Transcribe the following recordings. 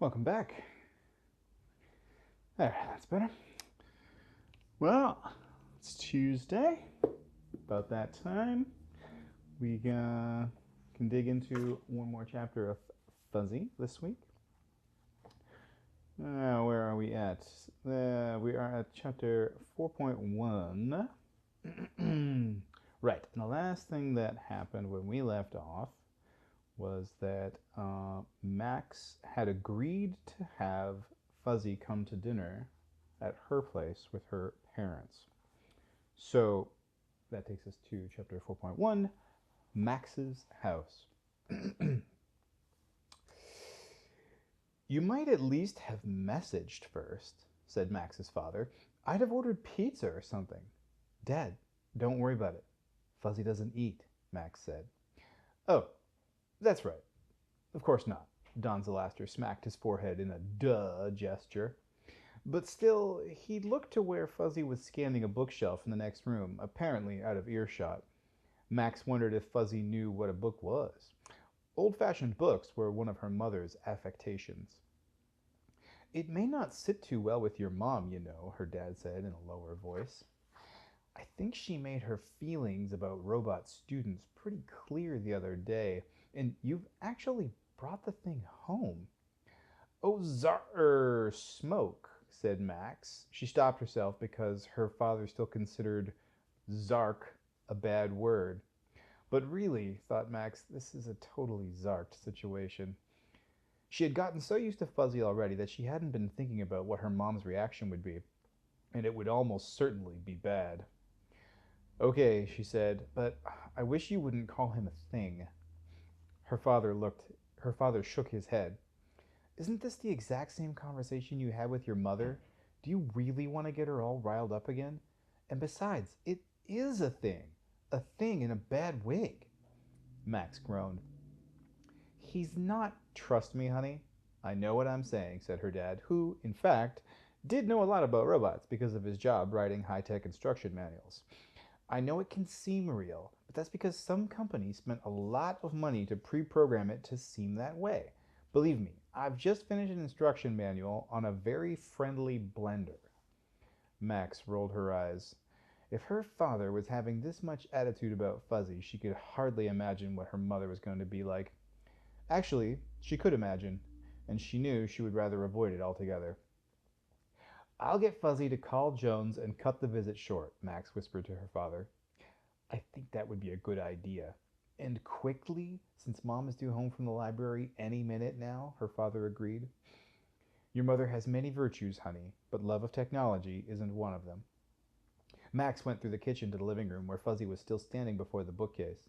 Welcome back. There, that's better. Well, it's Tuesday. About that time, we can dig into one more chapter of Fuzzy this week. Where are we at? We are at chapter 4.1. Right, and the last thing that happened when we left off was that Max had agreed to have Fuzzy come to dinner at her place with her parents. So that takes us to chapter 4.1, Max's house. You might at least have messaged first, said Max's father. I'd have ordered pizza or something. Dad, don't worry about it. Fuzzy doesn't eat, Max said. Oh, that's right. Of course not. Don Zalaster smacked his forehead in a duh gesture. But still, he looked to where Fuzzy was scanning a bookshelf in the next room, apparently out of earshot. Max wondered if Fuzzy knew what a book was. Old-fashioned books were one of her mother's affectations. It may not sit too well with your mom, you know, her dad said in a lower voice. I think she made her feelings about robot students pretty clear the other day, and you've actually brought the thing home. Oh, smoke, said Max. She stopped herself because her father still considered Zark a bad word. But really, thought Max, this is a totally Zarked situation. She had gotten so used to Fuzzy already that she hadn't been thinking about what her mom's reaction would be, and it would almost certainly be bad. Okay, she said, but I wish you wouldn't call him a thing. Her father shook his head. Isn't this the exact same conversation you had with your mother? Do you really want to get her all riled up again? And besides, it is a thing in a bad wig. Max groaned. He's not, trust me, honey. I know what I'm saying, said her dad, who, in fact, did know a lot about robots because of his job writing high-tech instruction manuals. I know it can seem real, but that's because some company spent a lot of money to pre-program it to seem that way. Believe me, I've just finished an instruction manual on a very friendly blender. Max rolled her eyes. If her father was having this much attitude about Fuzzy, she could hardly imagine what her mother was going to be like. Actually, she could imagine, and she knew she would rather avoid it altogether. I'll get Fuzzy to call Jones and cut the visit short, Max whispered to her father. I think that would be a good idea. And quickly, since Mom is due home from the library any minute now, her father agreed. Your mother has many virtues, honey, but love of technology isn't one of them. Max went through the kitchen to the living room where Fuzzy was still standing before the bookcase.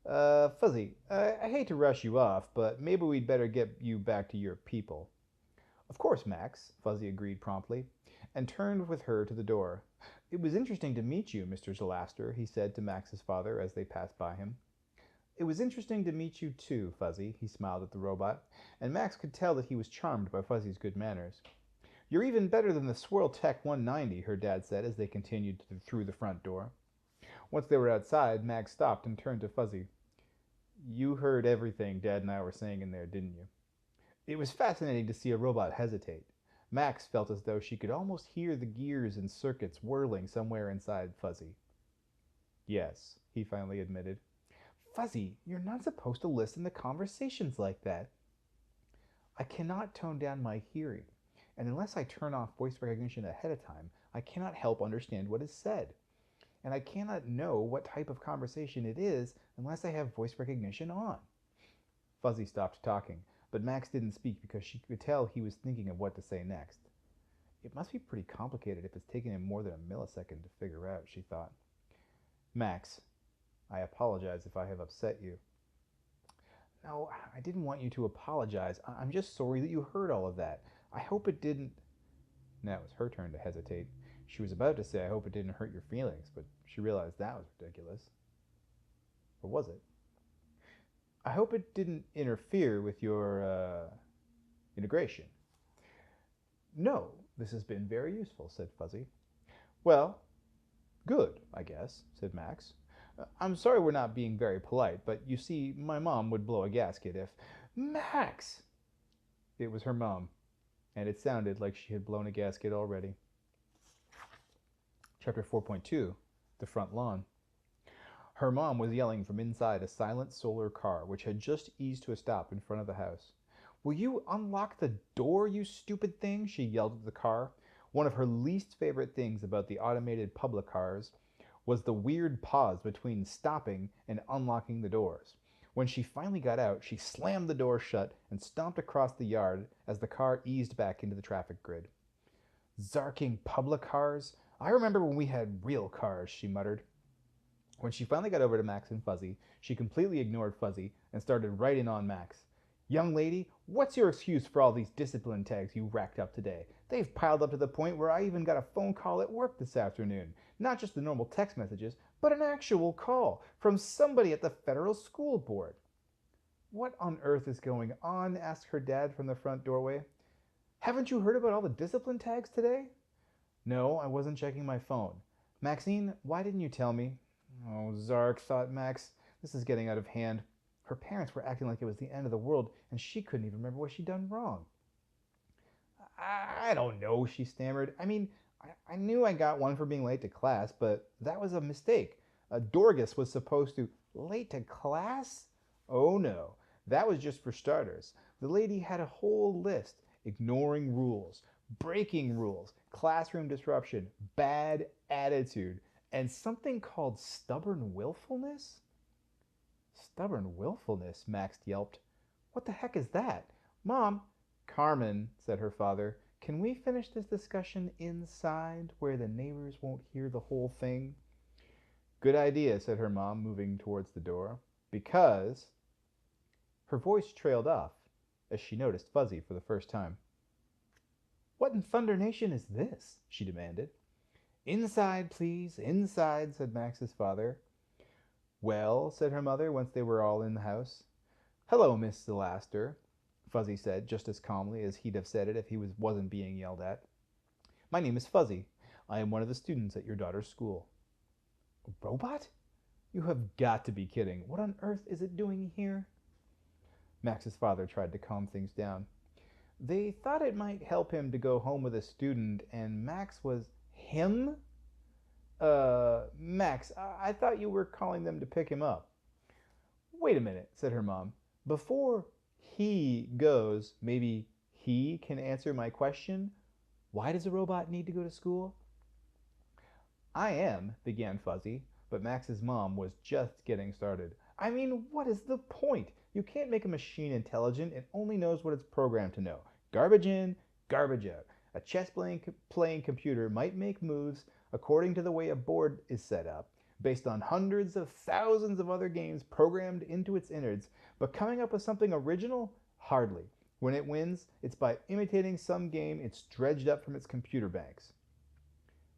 Fuzzy, I hate to rush you off, but maybe we'd better get you back to your people. Of course, Max, Fuzzy agreed promptly, and turned with her to the door. It was interesting to meet you, Mr. Zalaster, he said to Max's father as they passed by him. It was interesting to meet you too, Fuzzy, he smiled at the robot, and Max could tell that he was charmed by Fuzzy's good manners. You're even better than the Swirl Tech 190, her dad said as they continued through the front door. Once they were outside, Max stopped and turned to Fuzzy. You heard everything Dad and I were saying in there, didn't you? It was fascinating to see a robot hesitate. Max felt as though she could almost hear the gears and circuits whirling somewhere inside Fuzzy. Yes, he finally admitted. Fuzzy, you're not supposed to listen to conversations like that. I cannot tone down my hearing, and unless I turn off voice recognition ahead of time, I cannot help understand what is said. And I cannot know what type of conversation it is unless I have voice recognition on. Fuzzy stopped talking, but Max didn't speak because she could tell he was thinking of what to say next. It must be pretty complicated if it's taken him more than a millisecond to figure out, she thought. Max, I apologize if I have upset you. No, I didn't want you to apologize. I'm just sorry that you heard all of that. I hope it didn't. Now it was her turn to hesitate. She was about to say, I hope it didn't hurt your feelings, but she realized that was ridiculous. Or was it? I hope it didn't interfere with your integration. No, this has been very useful, said Fuzzy. Well, good, I guess, said Max. I'm sorry we're not being very polite, but you see, my mom would blow a gasket if... Max! It was her mom, and it sounded like she had blown a gasket already. Chapter 4.2, The Front Lawn. Her mom was yelling from inside a silent solar car which had just eased to a stop in front of the house. "Will you unlock the door, you stupid thing?" she yelled at the car. One of her least favorite things about the automated public cars was the weird pause between stopping and unlocking the doors. When she finally got out, she slammed the door shut and stomped across the yard as the car eased back into the traffic grid. "Zarking public cars? I remember when we had real cars," she muttered. When she finally got over to Max and Fuzzy, she completely ignored Fuzzy and started right in on Max. "Young lady, what's your excuse for all these discipline tags you racked up today? They've piled up to the point where I even got a phone call at work this afternoon. Not just the normal text messages, but an actual call from somebody at the federal school board." "What on earth is going on?" asked her dad from the front doorway. "Haven't you heard about all the discipline tags today?" "No, I wasn't checking my phone. Maxine, why didn't you tell me?" "Oh, Zark," thought Max, "this is getting out of hand." Her parents were acting like it was the end of the world, and she couldn't even remember what she'd done wrong. "I don't know," she stammered. I knew I got one for being late to class, but that was a mistake. Dorgus was supposed to... Late to class? Oh no, that was just for starters. The lady had a whole list. Ignoring rules, breaking rules, classroom disruption, bad attitude, and something called stubborn willfulness? "Stubborn willfulness?" Max yelped. "What the heck is that? Mom..." "Carmen," said her father, "can we finish this discussion inside where the neighbors won't hear the whole thing?" "Good idea," said her mom, moving towards the door. "Because..." Her voice trailed off as she noticed Fuzzy for the first time. "What in Thunder Nation is this?" she demanded. "Inside, please, inside," said Max's father. "Well," said her mother once they were all in the house. "Hello, Miss Zelaster," Fuzzy said just as calmly as he'd have said it if he wasn't being yelled at. "My name is Fuzzy. I am one of the students at your daughter's school." "A robot? You have got to be kidding. What on earth is it doing here?" Max's father tried to calm things down. They thought it might help him to go home with a student, and Max was... Him? Max, I thought you were calling them to pick him up." "Wait a minute," said her mom. "Before he goes, maybe he can answer my question. Why does a robot need to go to school?" "I am," began Fuzzy, but Max's mom was just getting started. What is the point? You can't make a machine intelligent. It only knows what it's programmed to know. Garbage in, garbage out. A chess-playing computer might make moves according to the way a board is set up, based on hundreds of thousands of other games programmed into its innards, but coming up with something original? Hardly. When it wins, it's by imitating some game it's dredged up from its computer banks."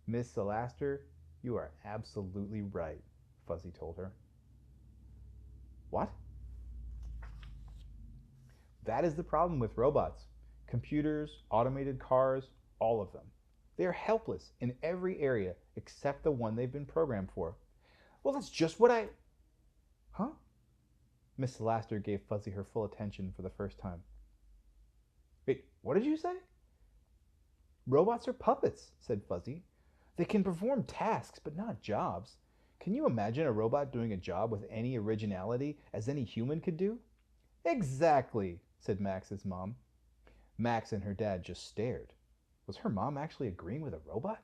"Miss Zelaster, you are absolutely right," Fuzzy told her. "What?" "That is the problem with robots. Computers, automated cars, all of them. They are helpless in every area except the one they've been programmed for." "Well, that's just what I..." "Huh?" Miss Zelaster gave Fuzzy her full attention for the first time. "Wait, what did you say?" "Robots are puppets," said Fuzzy. "They can perform tasks, but not jobs. Can you imagine a robot doing a job with any originality as any human could do?" "Exactly," said Max's mom. Max and her dad just stared. Was her mom actually agreeing with a robot?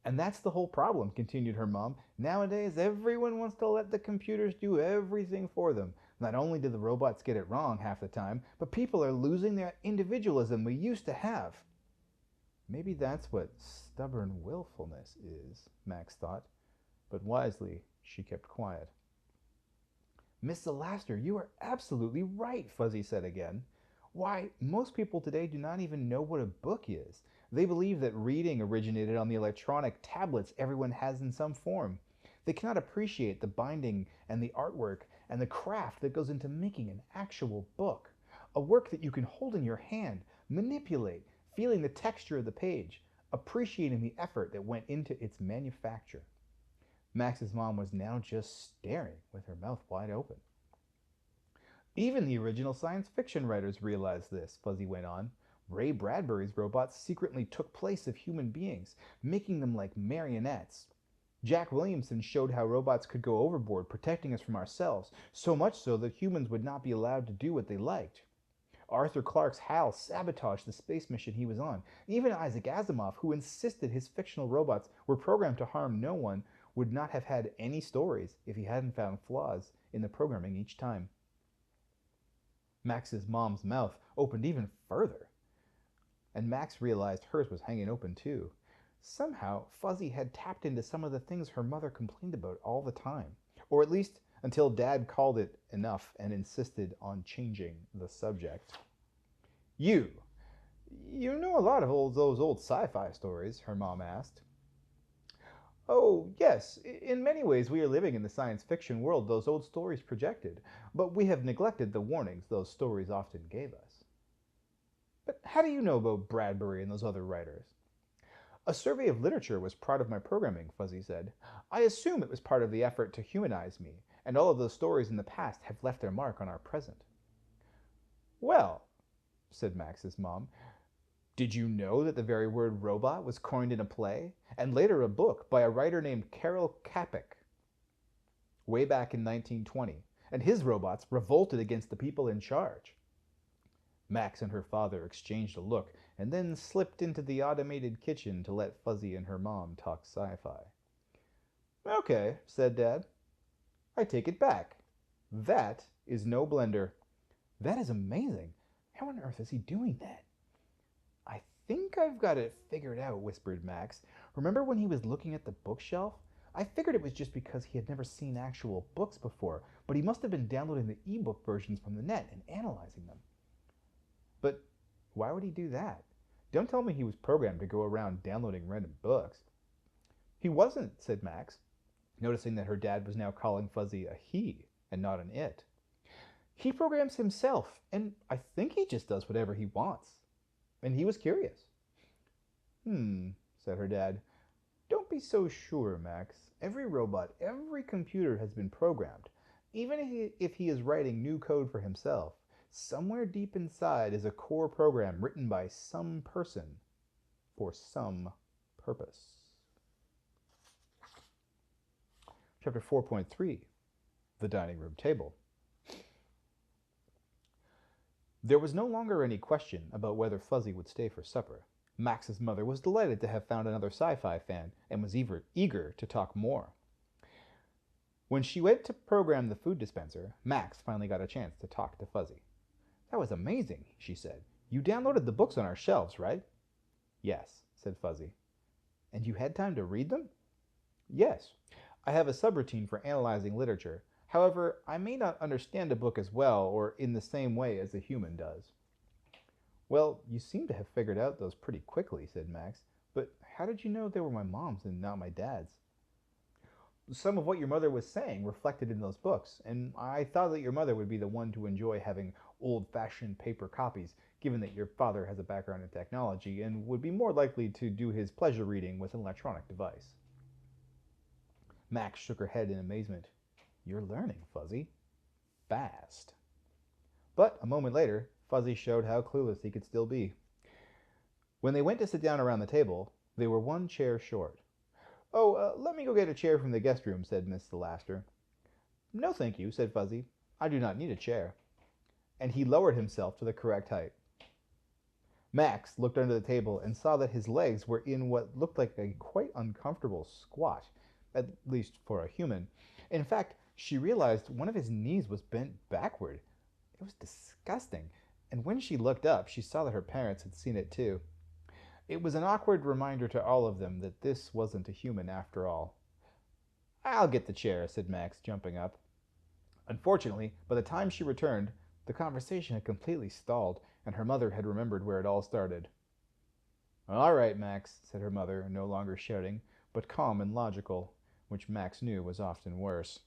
"And that's the whole problem," continued her mom. "Nowadays, everyone wants to let the computers do everything for them. Not only do the robots get it wrong half the time, but people are losing that individualism we used to have." Maybe that's what stubborn willfulness is, Max thought, but wisely she kept quiet. "Miss Zelaster, you are absolutely right," Fuzzy said again. "Why, most people today do not even know what a book is. They believe that reading originated on the electronic tablets everyone has in some form. They cannot appreciate the binding and the artwork and the craft that goes into making an actual book. A work that you can hold in your hand, manipulate, feeling the texture of the page, appreciating the effort that went into its manufacture." Max's mom was now just staring with her mouth wide open. Even the original science fiction writers realized this, Fuzzy went on. Ray Bradbury's robots secretly took place of human beings, making them like marionettes. Jack Williamson showed how robots could go overboard, protecting us from ourselves, so much so that humans would not be allowed to do what they liked. Arthur Clarke's HAL sabotaged the space mission he was on. Even Isaac Asimov, who insisted his fictional robots were programmed to harm no one, would not have had any stories if he hadn't found flaws in the programming each time. Max's mom's mouth opened even further, and Max realized hers was hanging open too. Somehow, Fuzzy had tapped into some of the things her mother complained about all the time, or at least until Dad called it enough and insisted on changing the subject. You, you know a lot of those old sci-fi stories, her mom asked. Oh, yes, in many ways we are living in the science fiction world those old stories projected, but we have neglected the warnings those stories often gave us. But how do you know about Bradbury and those other writers? A survey of literature was part of my programming, Fuzzy said. I assume it was part of the effort to humanize me, and all of those stories in the past have left their mark on our present. Well, said Max's mom, did you know that the very word robot was coined in a play, and later a book by a writer named Karel Capek, way back in 1920, and his robots revolted against the people in charge? Max and her father exchanged a look and then slipped into the automated kitchen to let Fuzzy and her mom talk sci-fi. Okay, said Dad. I take it back. That is no blender. That is amazing. How on earth is he doing that? I think I've got it figured out, whispered Max. Remember when he was looking at the bookshelf? I figured it was just because he had never seen actual books before, but he must have been downloading the ebook versions from the net and analyzing them. But why would he do that? Don't tell me he was programmed to go around downloading random books. He wasn't, said Max, noticing that her dad was now calling Fuzzy a he and not an it. He programs himself, and I think he just does whatever he wants. And he was curious. Said her dad. Don't be so sure, Max. Every robot, every computer has been programmed. Even if he is writing new code for himself, somewhere deep inside is a core program written by some person for some purpose. Chapter 4.3, The Dining Room Table. There was no longer any question about whether Fuzzy would stay for supper. Max's mother was delighted to have found another sci-fi fan and was eager to talk more. When she went to program the food dispenser, Max finally got a chance to talk to Fuzzy. That was amazing, she said. You downloaded the books on our shelves, right? Yes, said Fuzzy. And you had time to read them? Yes. I have a subroutine for analyzing literature. However, I may not understand a book as well or in the same way as a human does. Well, you seem to have figured out those pretty quickly, said Max. But how did you know they were my mom's and not my dad's? Some of what your mother was saying reflected in those books, and I thought that your mother would be the one to enjoy having old-fashioned paper copies, given that your father has a background in technology and would be more likely to do his pleasure reading with an electronic device. Max shook her head in amazement. You're learning, Fuzzy. Fast. But a moment later, Fuzzy showed how clueless he could still be. When they went to sit down around the table, they were one chair short. Oh, let me go get a chair from the guest room, said Miss Thelaster. No, thank you, said Fuzzy. I do not need a chair. And he lowered himself to the correct height. Max looked under the table and saw that his legs were in what looked like a quite uncomfortable squat, at least for a human. In fact, she realized one of his knees was bent backward. It was disgusting, and when she looked up, she saw that her parents had seen it too. It was an awkward reminder to all of them that this wasn't a human after all. I'll get the chair, said Max, jumping up. Unfortunately, by the time she returned, the conversation had completely stalled, and her mother had remembered where it all started. All right, Max, said her mother, no longer shouting, but calm and logical, which Max knew was often worse.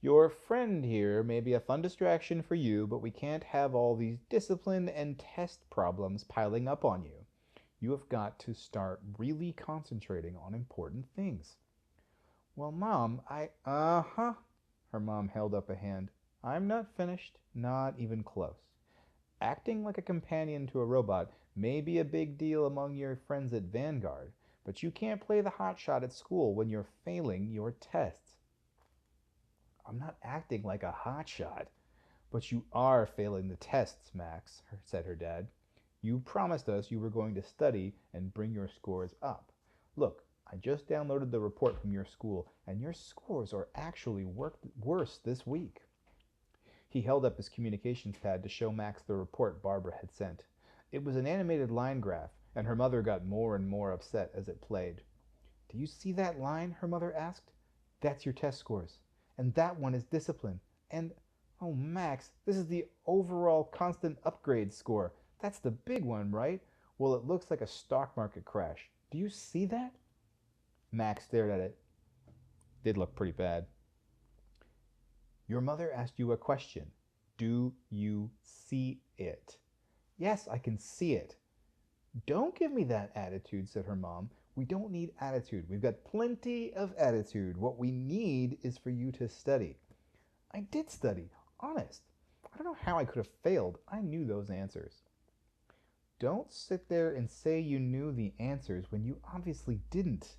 Your friend here may be a fun distraction for you, but we can't have all these discipline and test problems piling up on you. You have got to start really concentrating on important things. Well, Mom, Her mom held up a hand. I'm not finished, not even close. Acting like a companion to a robot may be a big deal among your friends at Vanguard, but you can't play the hotshot at school when you're failing your tests. I'm not acting like a hotshot, but you are failing the tests, Max, said her dad. You promised us you were going to study and bring your scores up. Look, I just downloaded the report from your school, and your scores are actually worse this week. He held up his communications pad to show Max the report Barbara had sent. It was an animated line graph, and her mother got more and more upset as it played. Do you see that line? Her mother asked. That's your test scores. And that one is discipline. And, oh, Max, this is the overall constant upgrade score. That's the big one, right? Well, it looks like a stock market crash. Do you see that? Max stared at it. Did look pretty bad. Your mother asked you a question. Do you see it? Yes, I can see it. Don't give me that attitude, said her mom. We don't need attitude. We've got plenty of attitude. What we need is for you to study. I did study, honest. I don't know how I could have failed. I knew those answers. Don't sit there and say you knew the answers when you obviously didn't.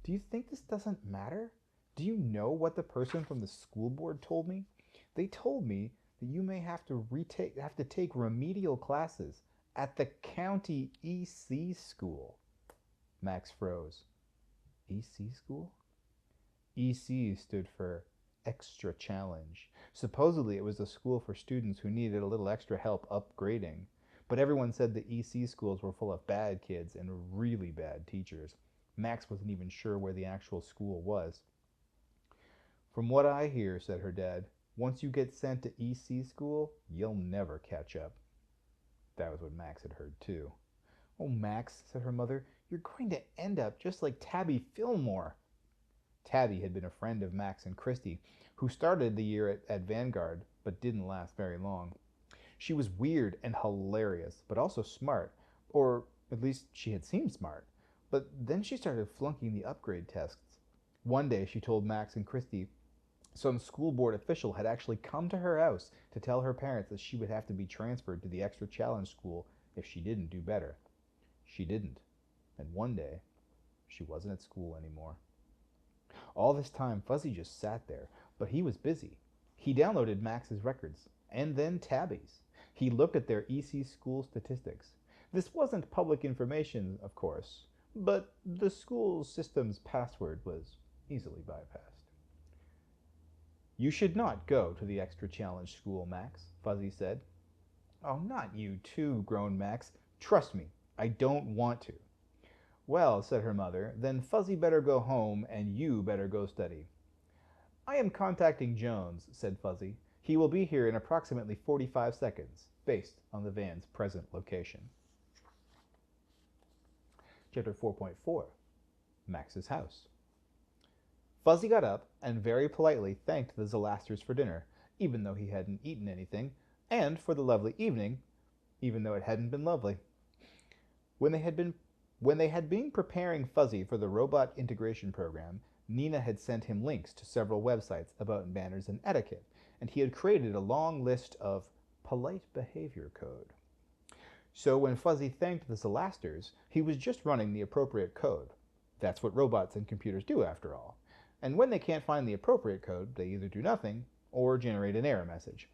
Do you think this doesn't matter? Do you know what the person from the school board told me? They told me that you may have to take remedial classes at the county EC school. Max froze. EC school? EC stood for Extra Challenge. Supposedly it was a school for students who needed a little extra help upgrading. But everyone said the EC schools were full of bad kids and really bad teachers. Max wasn't even sure where the actual school was. From what I hear, said her dad, once you get sent to EC school, you'll never catch up. That was what Max had heard too. Oh, Max, said her mother, you're going to end up just like Tabby Fillmore. Tabby had been a friend of Max and Christy, who started the year at Vanguard, but didn't last very long. She was weird and hilarious, but also smart, or at least she had seemed smart. But then she started flunking the upgrade tests. One day she told Max and Christy some school board official had actually come to her house to tell her parents that she would have to be transferred to the extra challenge school if she didn't do better. She didn't, and one day she wasn't at school anymore. All this time Fuzzy just sat there, but he was busy. He downloaded Max's records, and then Tabby's. He looked at their EC school statistics. This wasn't public information, of course, but the school system's password was easily bypassed. You should not go to the extra challenge school, Max, Fuzzy said. Oh, not you too, groaned Max. Trust me, I don't want to. Well, said her mother, then Fuzzy better go home and you better go study. I am contacting Jones, said Fuzzy. He will be here in approximately 45 seconds, based on the van's present location. Chapter 4.4 Max's House. Fuzzy got up and very politely thanked the Zalasters for dinner, even though he hadn't eaten anything, and for the lovely evening, even though it hadn't been lovely. When they had been preparing Fuzzy for the robot integration program, Nina had sent him links to several websites about manners and etiquette, and he had created a long list of polite behavior code. So when Fuzzy thanked the Zalasters, he was just running the appropriate code. That's what robots and computers do, after all. And when they can't find the appropriate code, they either do nothing or generate an error message.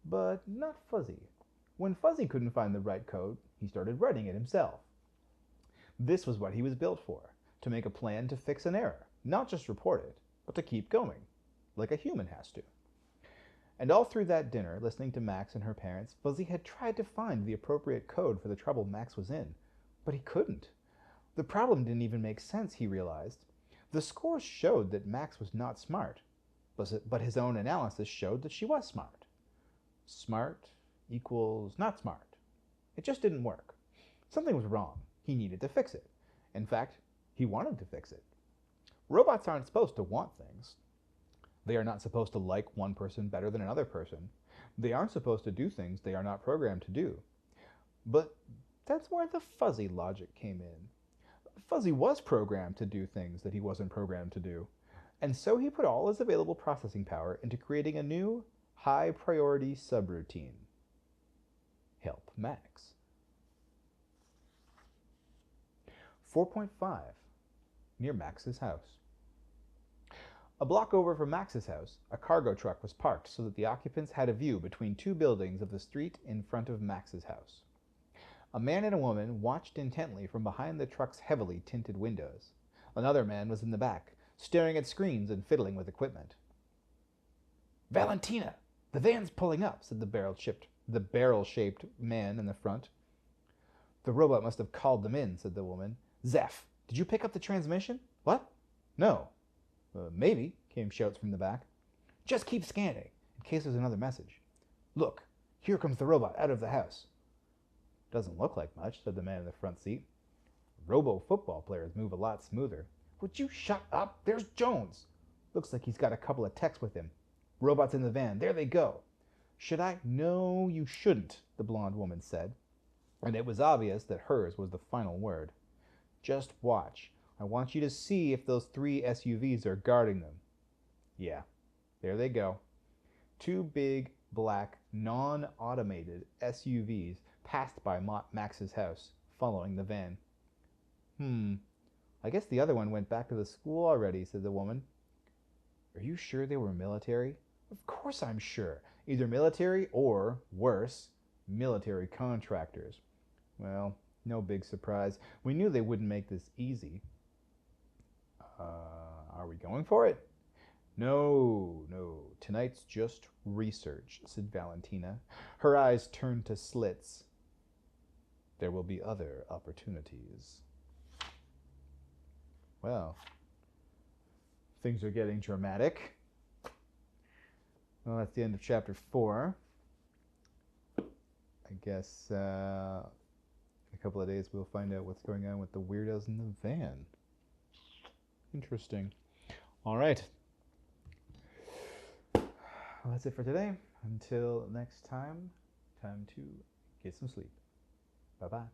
But not Fuzzy. When Fuzzy couldn't find the right code, he started writing it himself. This was what he was built for, to make a plan to fix an error, not just report it, but to keep going, like a human has to. And all through that dinner, listening to Max and her parents, Fuzzy had tried to find the appropriate code for the trouble Max was in, but he couldn't. The problem didn't even make sense, he realized. The scores showed that Max was not smart, but his own analysis showed that she was smart. Smart equals not smart. It just didn't work. Something was wrong. He needed to fix it. In fact, he wanted to fix it. Robots aren't supposed to want things. They are not supposed to like one person better than another person. They aren't supposed to do things they are not programmed to do. But that's where the Fuzzy logic came in. Fuzzy was programmed to do things that he wasn't programmed to do. And so he put all his available processing power into creating a new, High priority subroutine. Help Max. 4.5. Near Max's house. A block over from Max's house, a cargo truck was parked so that the occupants had a view between two buildings of the street in front of Max's house. A man and a woman watched intently from behind the truck's heavily tinted windows. Another man was in the back, staring at screens and fiddling with equipment. "Valentina, the van's pulling up," said the barrel-shaped man in the front. "The robot must have called them in," said the woman. "Zeph, did you pick up the transmission?" "What? No." "Maybe," came shouts from the back. "Just keep scanning, in case there's another message." "Look, here comes the robot out of the house." "Doesn't look like much," said the man in the front seat. "Robo-football players move a lot smoother." "Would you shut up? There's Jones. Looks like he's got a couple of techs with him. Robot's in the van. There they go." "Should I?" "No, you shouldn't," the blonde woman said, and it was obvious that hers was the final word. "Just watch. I want you to see if those 3 SUVs are guarding them." Yeah, there they go. 2 big, black, non-automated SUVs passed by Max's house, following the van. I guess the other one went back to the school already," said the woman. "Are you sure they were military?" "Of course I'm sure. Either military or, worse, military contractors." "Well, no big surprise. We knew they wouldn't make this easy." Are we going for it?" No. Tonight's just research," said Valentina. Her eyes turned to slits. "There will be other opportunities." Well, things are getting dramatic. Well, that's the end of chapter 4. I guess in a couple of days we'll find out what's going on with the weirdos in the van. Interesting. All right. Well, that's it for today. Until next time, time to get some sleep. Bye-bye.